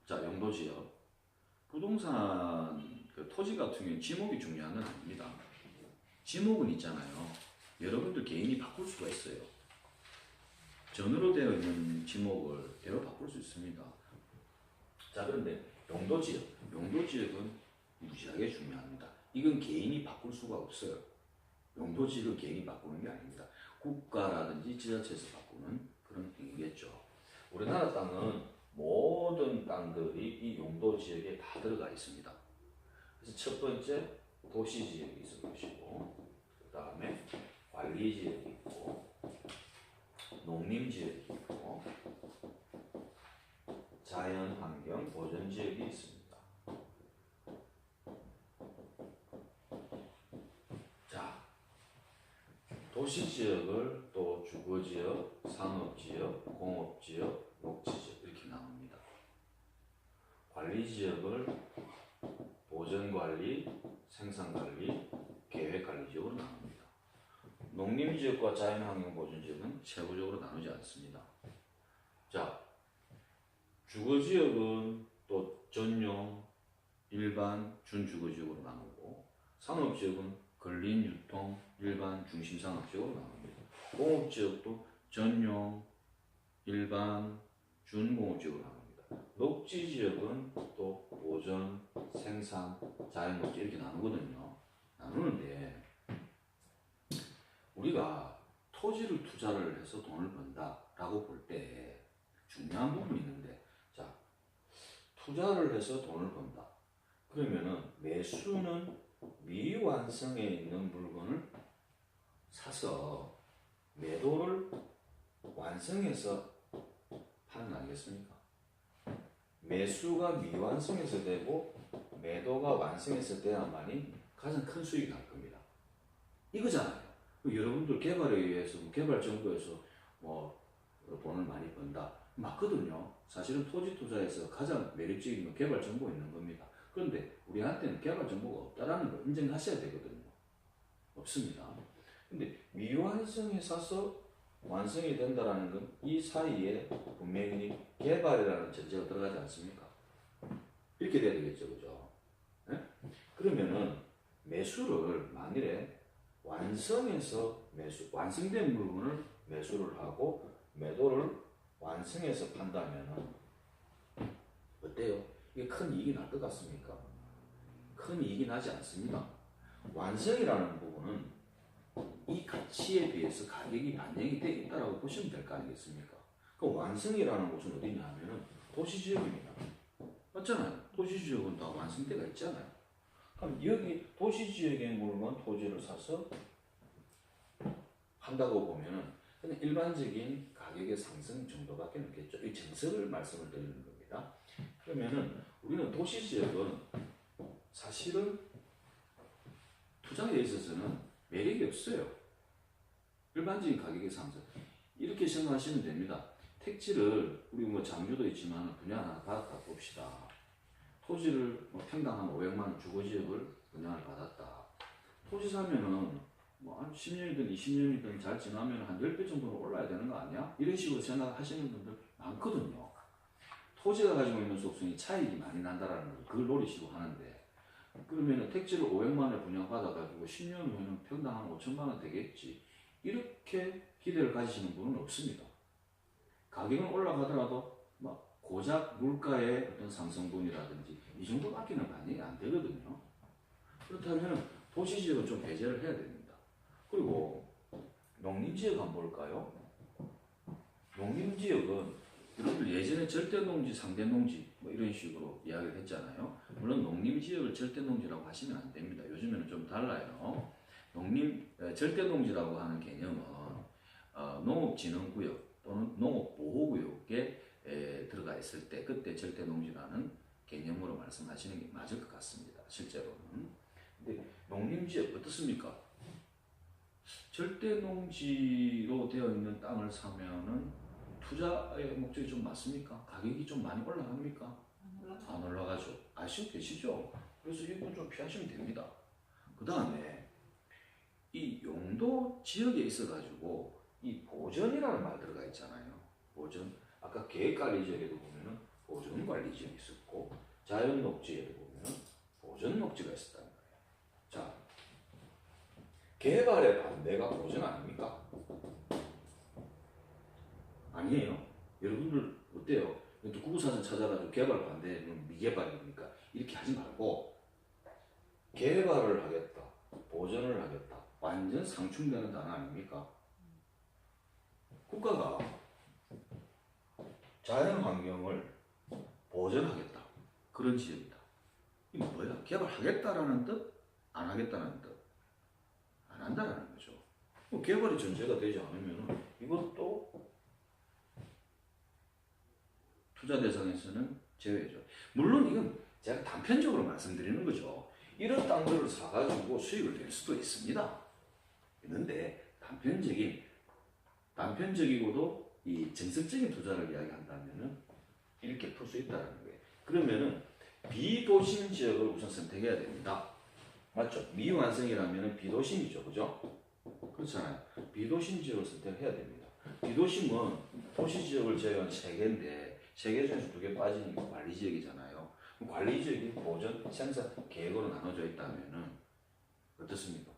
자, 용도지역. 부동산 그 토지 같은 경우는 지목이 중요한 건 아닙니다. 지목은 있잖아요. 여러분들 개인이 바꿀 수가 있어요. 전으로 되어 있는 지목을 대로 바꿀 수 있습니다. 자, 그런데 용도지역. 용도지역은 무지하게 중요합니다. 이건 개인이 바꿀 수가 없어요. 용도지역은 개인이 바꾸는 게 아닙니다. 국가라든지 지자체에서 바꾸는 그런 행위겠죠. 우리나라 땅은 모든 땅들이 이 용도지역에 다 들어가 있습니다. 그래서 첫 번째 도시지역이 있을 것이고, 그 다음에 관리지역이 있고, 농림지역이 있고, 자연환경 보전지역이 있습니다. 자, 도시지역을 또 주거지역, 상업지역, 공업지역, 녹지지역 이렇게 나눕니다. 관리지역을 보전관리, 생산관리, 계획관리지역으로 나눕니다. 농림지역과 자연환경보전지역은 세부적으로 나누지 않습니다. 자, 주거지역은 또 전용, 일반, 준주거지역으로 나누고, 상업지역은 근린, 유통, 일반, 중심상업지역으로 나눕니다. 공업지역도 전용, 일반, 준공업지역으로 나눕니다. 녹지지역은 또 보전, 생산, 자연녹지 이렇게 나누거든요. 나누는데 우리가 토지를 투자를 해서 돈을 번다라고 볼 때 중요한 부분이 있는데, 자, 투자를 해서 돈을 번다. 그러면은 매수는 미완성에 있는 물건을 사서 매도를 완성해서 파는 거 아니겠습니까? 매수가 미완성해서 되고 매도가 완성해서 돼야만이 가장 큰 수익이 날 겁니다. 이거잖아요. 여러분들 개발에 의해서 개발 정보에서 뭐 돈을 많이 번다 맞거든요. 사실은 토지 투자에서 가장 매력적인 건 개발 정보가 있는 겁니다. 그런데 우리한테는 개발 정보가 없다라는 걸 인정하셔야 되거든요. 없습니다. 근데 미완성에 사서 완성이 된다라는 건 이 사이에 분명히 개발이라는 전제가 들어가지 않습니까? 이렇게 돼야 되겠죠, 그죠? 네? 그러면은 매수를 만일에 완성해서 완성된 물건을 매수를 하고 매도를 완성해서 판다면은 어때요? 이게 큰 이익이 날 것 같습니까? 큰 이익이 나지 않습니다. 완성이라는 부분은 이 가치에 비해서 가격이 반영이 되어 있다고 보시면 될 거 아니겠습니까? 그 완성이라는 곳은 어디냐 하면은 도시지역입니다. 맞잖아요. 도시지역은 다 완성대가 있잖아요. 그럼 여기 도시지역의 물건 토지를 사서 한다고 보면은 그냥 일반적인 가격의 상승 정도밖에 없겠죠. 이 정석을 말씀을 드리는 겁니다. 그러면은 우리는 도시지역은 사실은 투자에 있어서는 매력이 없어요. 일반적인 가격의 상승. 이렇게 생각하시면 됩니다. 택지를 우리 뭐 장주도 있지만 분양 하나 받았다 봅시다. 토지를 뭐 평당 한 500만 원 주거지역을 분양을 받았다. 토지 사면은 뭐 한 10년이든 20년이든 잘 지나면 한 10배 정도는 올라야 되는 거 아니야? 이런 식으로 생각하시는 분들 많거든요. 토지가 가지고 있는 속성이 차익이 많이 난다라는 걸 그걸 노리시고 하는데, 그러면 택지를 500만 원에 분양받아가지고 10년 후에는 평당 한 5천만 원 되겠지. 이렇게 기대를 가지시는 분은 없습니다. 가격은 올라가더라도 막 고작 물가의 어떤 상승분이라든지 이 정도밖에는 반영이 안 되거든요. 그렇다면 도시지역은 좀 배제를 해야 됩니다. 그리고 농림지역 한번 볼까요? 농림지역은 여러분들 예전에 절대농지, 상대농지 뭐 이런 식으로 이야기를 했잖아요. 물론 농림지역을 절대농지라고 하시면 안 됩니다. 요즘에는 좀 달라요. 절대농지라고 하는 개념은 농업진흥구역 또는 농업보호구역에 들어가 있을 때 그때 절대농지라는 개념으로 말씀하시는 게 맞을 것 같습니다. 실제로는. 근데 농림지역 어떻습니까? 절대농지로 되어 있는 땅을 사면은 투자의 목적이 좀 맞습니까? 가격이 좀 많이 올라갑니까? 안 올라가죠. 아시고 계시죠? 그래서 이건 좀 피하시면 됩니다. 그 다음에 이 용도 지역에 있어가지고 이 보전이라는 말 들어가 있잖아요. 보전. 아까 계획관리 지역에도 보면은 보존 관리 지역이 있었고 자연 녹지에 보면 보존 녹지가 있었다는 거예요. 자, 개발의 반대가 보존 아닙니까? 아니에요. 여러분들 어때요? 또 구구사전 찾아가지고 개발 반대는 미개발입니까? 이렇게 하지 말고 개발을 하겠다, 보존을 하겠다, 완전 상충되는 단어 아닙니까? 국가가 자연 환경을 보존하겠다, 그런 지역이다. 이거 뭐야? 개발하겠다라는 뜻? 안 하겠다는 뜻? 안 한다라는 거죠. 개발이 전제가 되지 않으면 이것도 투자 대상에서는 제외죠. 물론 이건 제가 단편적으로 말씀드리는 거죠. 이런 땅들을 사가지고 수익을 낼 수도 있습니다. 있는데 단편적이고도 이 정석적인 투자를 이야기한다면은 이렇게 풀 수 있다는 거예요. 그러면은 비도심 지역을 우선 선택해야 됩니다. 맞죠? 미완성이라면 비도심이죠, 그죠? 그렇잖아요. 비도심 지역을 선택해야 됩니다. 비도심은 도시 지역을 제외한 3개인데 3개 중에서 2개 빠지니까 관리 지역이잖아요. 관리 지역이 보존, 생산, 계획으로 나눠져 있다면은 어떻습니까?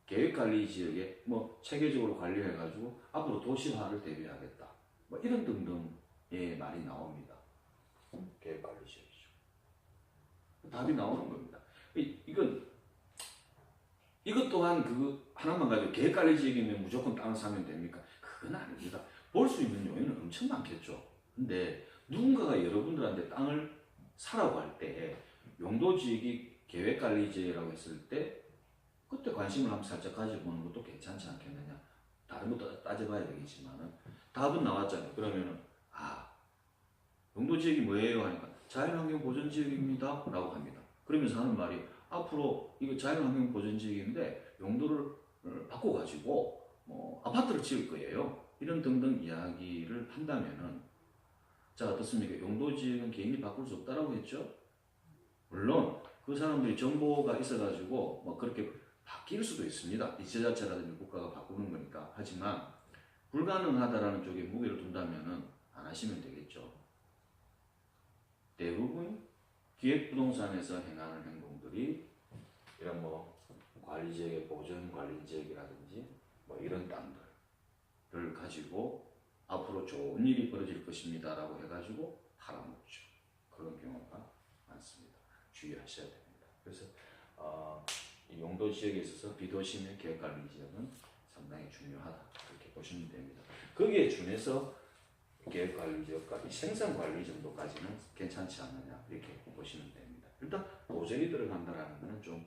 계획 관리 지역에 뭐 체계적으로 관리해가지고 앞으로 도시화를 대비하겠다. 뭐 이런 등등의 말이 나옵니다. 계획 관리 지역이죠. 답이 나오는 겁니다. 이것 또한 그 하나만 가지고 계획 관리 지역이면 무조건 땅을 사면 됩니까? 그건 아닙니다. 볼 수 있는 요인은 엄청 많겠죠. 근데 누군가가 여러분들한테 땅을 사라고 할 때 용도 지역이 계획 관리 지역이라고 했을 때 그때 관심을 한번 살짝 가져보는 것도 괜찮지 않겠느냐. 다른 것도 따져봐야 되겠지만은 답은 나왔잖아요. 그러면은 용도 지역이 뭐예요? 하니까 자연환경 보전 지역입니다 라고 합니다. 그러면서 하는 말이 앞으로 이거 자연환경 보전 지역인데 용도를 바꿔가지고 뭐 아파트를 지을 거예요. 이런 등등 이야기를 한다면은 자, 어떻습니까? 용도 지역은 개인이 바꿀 수 없다라고 했죠? 물론 그 사람들이 정보가 있어가지고 뭐 그렇게 바뀔 수도 있습니다. 이 지자체라든지 국가가 바꾸는 거니까. 하지만 불가능하다라는 쪽에 무게를 둔다면은 안 하시면 되겠죠. 대부분 기획부동산에서 행하는 행동들이 이런 뭐 관리지역의 보전 관리지역이라든지 뭐 이런 땅들을 가지고 앞으로 좋은 일이 벌어질 것입니다 라고 해가지고 팔아먹죠. 그런 경우가 많습니다. 주의하셔야 됩니다. 그래서 이 용도 지역에 있어서 비도심의 계획관리 지역은 상당히 중요하다. 그렇게 보시면 됩니다. 거기에 준해서 계획관리 지역과 이 생산관리 정도까지는 괜찮지 않느냐 이렇게 보시면 됩니다. 일단 보전이 들어간다는 것은 좀